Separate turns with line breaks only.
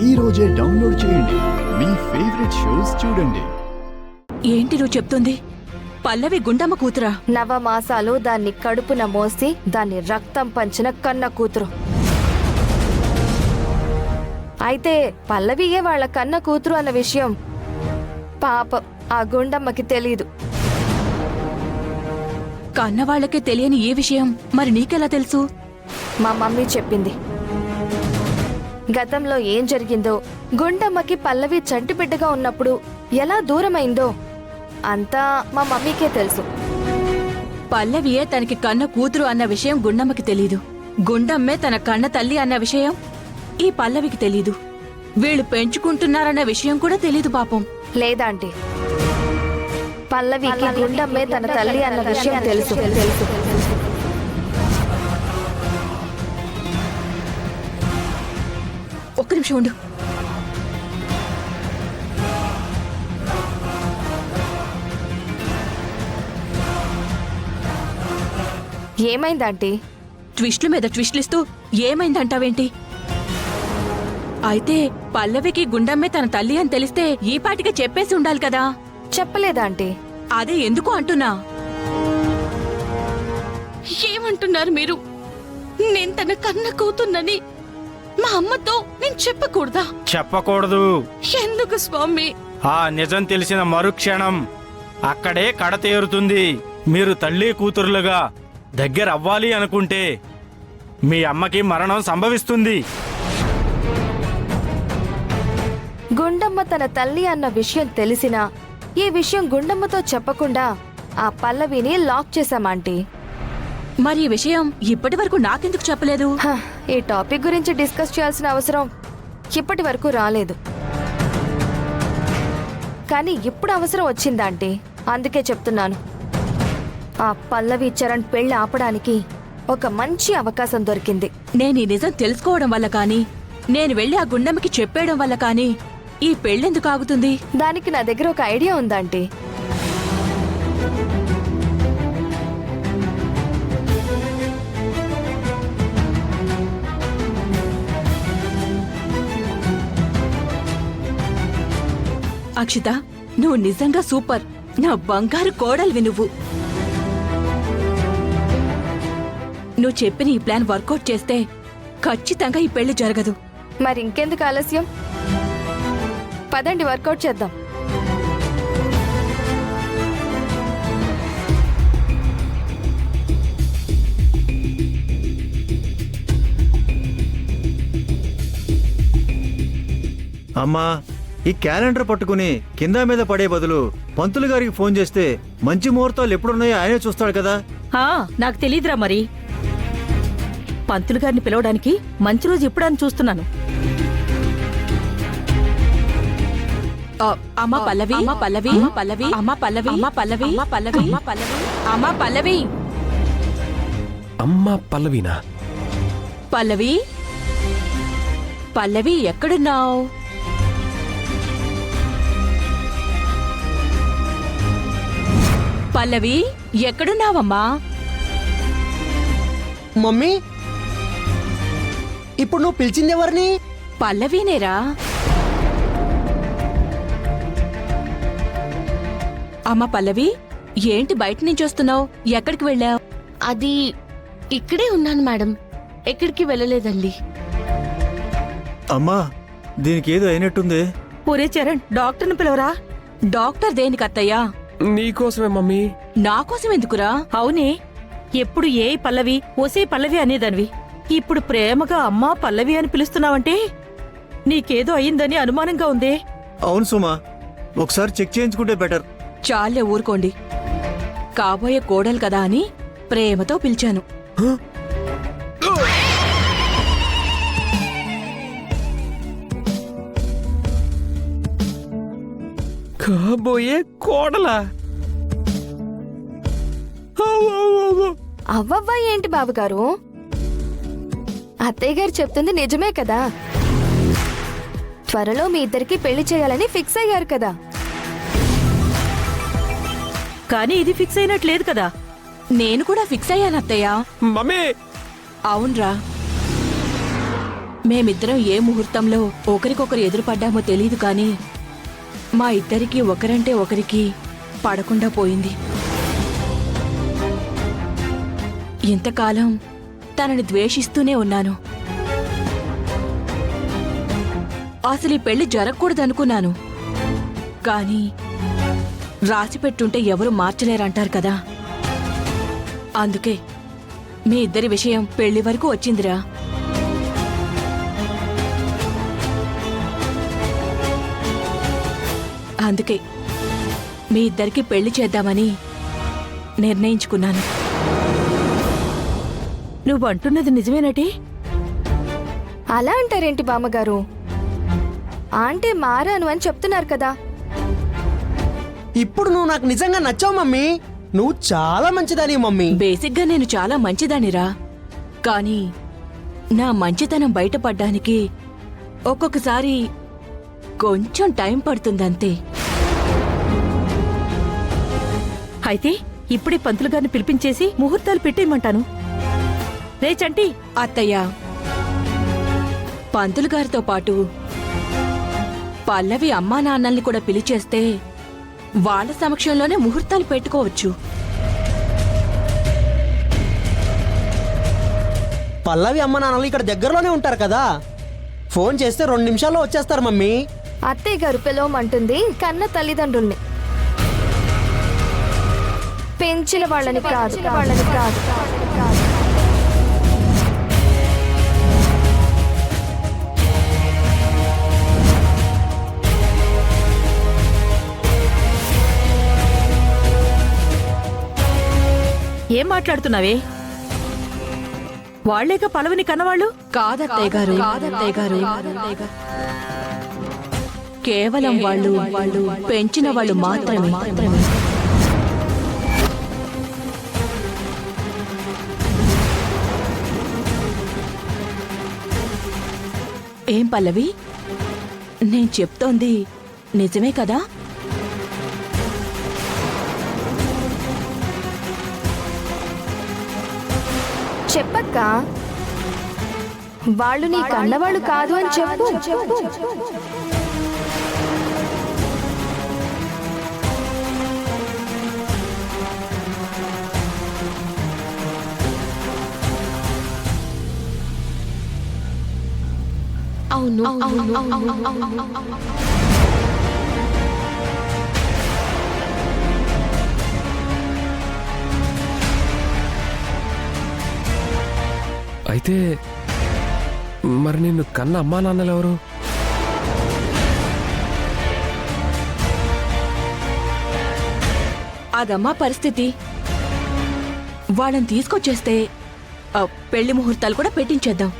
ఈ రోజే డౌన్లోడ్ చేయండి. మీ ఫేవరెట్ షోస్ చూడండి.
ఏంటి నువ్వు చెప్తుంది? పల్లవి గుండమ్మ కూతురా?
నవమాసాలు దాన్ని కడుపున మోసి దాన్ని రక్తం పంచిన కన్న కూతురు. అయితే పల్లవియే వాళ్ళ కన్న కూతురు అన్న విషయం పాపం ఆ గుండమ్మకి తెలీదు.
కన్నవాళ్లకే తెలియని ఏ విషయం మరి నీకెలా తెలుసు?
మా మమ్మీ చెప్పింది. గతంలో ఏం జరిగిందో, గుండమ్మకి పల్లవి చంటి బిడ్డగా ఉన్నప్పుడు ఎలా దూరమైందో అంతా మా మమ్మీకే తెలుసు.
పల్లవియే తనకి కన్న కూతురు అన్న విషయం గుండమ్మకి తెలీదు. గుండమ్మే తన కన్న తల్లి అన్న విషయం ఈ పల్లవికి తెలీదు. వీళ్ళు పెంచుకుంటున్నారన్న విషయం కూడా తెలీదు పాపం.
లేదాంటీ, పల్లవికి గుండమ్మే తన తల్లి అన్న విషయం తెలుసు.
ఒక్క నిమిషం ఉండు.
ఏమైందంటీ?
ట్విస్టుల మీద ట్విస్టులిస్తూ ఏమైందంటావేంటి? అయితే పల్లవికి గుండమ్మే తన తల్లి అని తెలిస్తే ఈ పాటికి చెప్పేసి ఉండాలి కదా.
చెప్పలేదాంటీ?
అదే ఎందుకు అంటున్నా.
ఏమంటున్నారు మీరు? నేను తన కన్న కూతున్నని మా అమ్మతో నేను చెప్పకూడదా?
చెప్పకూడదు.
ఎందుకు స్వామి?
ఆ నిజం తెలిసిన మరుక్షణం అక్కడే కడతేరుతుంది. మీరు తల్లి కూతురులుగా దగ్గర అవ్వాలి అనుకుంటే మీ అమ్మకి మరణం సంభవిస్తుంది.
గుండమ్మ తన తల్లి అన్న విషయం తెలిసినా ఈ విషయం గుండమ్మతో చెప్పకుండా ఆ పల్లవిని లాక్ చేశామాంటీ.
మరి ఈ విషయం ఇప్పటి వరకు నాకెందుకు చెప్పలేదు?
ఈ టాపిక్ గురించి డిస్కస్ చేయాల్సిన అవసరం ఇప్పటి వరకు రాలేదు, కానీ ఇప్పుడు అవసరం వచ్చిందాంటీ. అందుకే చెప్తున్నాను, ఆ పల్లవి చరణ్ పెళ్లి ఆపడానికి ఒక మంచి అవకాశం దొరికింది.
నేను ఈ నిజం తెలుసుకోవడం వల్ల కానీ, నేను వెళ్లి ఆ గుండమ్మకి చెప్పేయడం వల్ల కానీ ఈ పెళ్ళెందుకు ఆగుతుంది?
దానికి నా దగ్గర ఒక ఐడియా ఉందాంటీ.
అక్షిత, నువ్వు నిజంగా సూపర్. నా బంగారు కోడలివి నువ్వు. నువ్వు చెప్పిన ఈ ప్లాన్ వర్కౌట్ చేస్తే ఖచ్చితంగా ఈ పెళ్లి జరగదు.
మరి ఇంకెందుకు ఆలస్యం? పదండి, వర్కౌట్ చేద్దాం.
అమ్మా, ఈ క్యాలెండర్ పట్టుకుని కింద మీద పడే బదులు పంతులు గారికి ఫోన్ చేస్తే మంచి ముహూర్తాలు ఎప్పుడున్నాయో ఆయనే చూస్తాడు కదా.
నాకు తెలీదురా మరి. పంతులు గారిని పిలవడానికి మంచి రోజు ఎప్పుడని చూస్తున్నాను.
అమ్మా పల్లవి, అమ్మా పల్లవి, అమ్మా పల్లవి, అమ్మా పల్లవి, అమ్మా పల్లవి, అమ్మా పల్లవి, అమ్మా పల్లవి, అమ్మా పల్లవి.
అమ్మా పల్లవినా?
పల్లవి, పల్లవి ఎక్కడున్నావు? పల్లవి ఎక్కడున్నావమ్మా?
మమ్మీ, ఇప్పుడు నువ్వు పిలిచిందెవరిని?
పల్లవినేరా. అమ్మా పల్లవి, ఏంటి బయట నుంచి వస్తున్నావు? ఎక్కడికి వెళ్ళావు?
అది ఇక్కడే ఉన్నాను మేడం, ఎక్కడికి వెళ్ళలేదండి.
అమ్మా, దీనికి ఏదో అయినట్టుంది.
ఒరే చరణ్, డాక్టర్ని పిలవరా.
డాక్టర్ దేనికి అత్తయ్యా?
నీకోసమే మమ్మీ.
నాకోసం ఎందుకురా?
అవునే, ఎప్పుడు ఏ పల్లవి ఓసే పల్లవి అనేదానివి. ఇప్పుడు ప్రేమగా అమ్మా పల్లవి అని పిలుస్తున్నావంటే నీకేదో అయిందని అనుమానంగా ఉందే.
అవును సుమా, ఒకసారి చెక్ చేయించుకుంటే బెటర్.
చాలే ఊరుకోండి. కాబోయే కోడలు కదా అని ప్రేమతో పిలిచాను.
కాబోయే కోడలా?
అవ్వవ్వ ఏంటి బాబుగారు? అత్తయ్య గారు చెప్తుంది నిజమే కదా. త్వరలో మీ ఇద్దరికి పెళ్లి చేయాలని ఫిక్స్ అయ్యారు కదా.
కానీ ఇది ఫిక్స్ అయినట్లేదు కదా.
నేను కూడా ఫిక్స్ అయ్యాను అత్తయ్య.
మమ్మీ,
అవునరా, మేమిద్దరం ఏ ముహూర్తంలో ఒకరికొకరు ఎదురుపడ్డామో తెలీదు కానీ మా ఇద్దరికీ ఒకరంటే ఒకరికి పడకుండా పోయింది. ఇంతకాలం తనని ద్వేషిస్తూనే ఉన్నాను. అసలు ఈ పెళ్లి జరగకూడదనుకున్నాను. కానీ రాసి పెట్టుంటే ఎవరు మార్చలేరంటారు కదా. అందుకే మీ ఇద్దరి విషయం పెళ్లి వరకు వచ్చిందిరా. అందుకే మీ ఇద్దరికి పెళ్లి చేద్దామని నిర్ణయించుకున్నాను.
నువ్వు అంటున్నది నిజమేనటి?
అలా అంటారేంటి బామ్మగారు? అంటే మారాను అని చెప్తున్నారు కదా.
ఇప్పుడు నువ్వు నాకు నిజంగా నచ్చావు మమ్మీ. నువ్వు చాలా మంచిదాని మమ్మీ.
బేసిక్గా నేను చాలా మంచిదానిరా. కానీ నా మంచితనం బయటపడ్డానికి ఒక్కొక్కసారి కొంచెం టైం పడుతుందంతే.
అయితే ఇప్పుడే పంతులు గారిని పిలిపించేసి ముహూర్తాలు పెట్టేయమంటాను. రే చంటి,
అత్తయ్య, పంతులు గారితో పాటు పల్లవి అమ్మా నాన్నల్ని కూడా పిలిచేస్తే వాళ్ళ సమక్షంలోనే ముహూర్తాలు పెట్టుకోవచ్చు.
పల్లవి అమ్మ నాన్నలు ఇక్కడ దగ్గరలోనే ఉంటారు కదా. ఫోన్ చేస్తే 2 నిమిషాల్లో వచ్చేస్తారు మమ్మీ.
అత్తయ్య గారు పిలవమంటుంది కన్న తల్లిదండ్రుల్ని, పెంచిన వాళ్ళని కాదు.
ఏం మాట్లాడుతున్నావే? వాళ్లేక పల్లవిని కన్నవాళ్ళు?
కాదత్తయ్య గారు, కేవలం వాళ్ళు పెంచిన వాళ్ళు మాత్రమే. ఏం పల్లవి, నేను చెప్తోంది నిజమే కదా?
చెప్పక్క, వాళ్ళు నీ కన్నవాళ్ళు కాదు అని చెప్పు.
అవును.
అయితే మరి నిన్ను కన్న అమ్మా నాన్నలు ఎవరు?
అదమ్మా పరిస్థితి. వాళ్ళని తీసుకొచ్చేస్తే పెళ్లి ముహూర్తాలు కూడా పెట్టించేద్దాం.